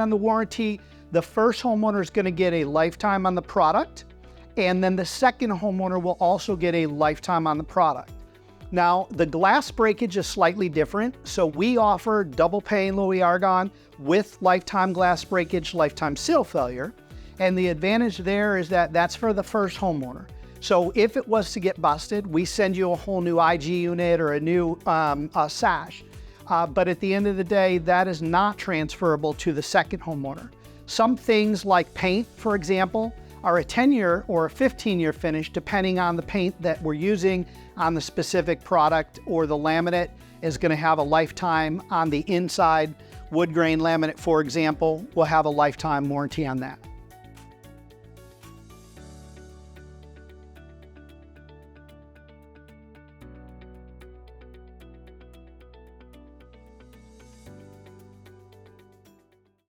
on the warranty, the first homeowner is going to get a lifetime on the product, and then the second homeowner will also get a lifetime on the product. Now, the glass breakage is slightly different. So we offer double pane Louis Argon with lifetime glass breakage, lifetime sill failure. And the advantage there is that that's for the first homeowner. So if it was to get busted, we send you a whole new IG unit or a new sash. But at the end of the day, that is not transferable to the second homeowner. Some things like paint, for example, are a 10-year or a 15-year finish, depending on the paint that we're using on the specific product, or the laminate is going to have a lifetime on the inside. Wood grain laminate, for example, will have a lifetime warranty on that.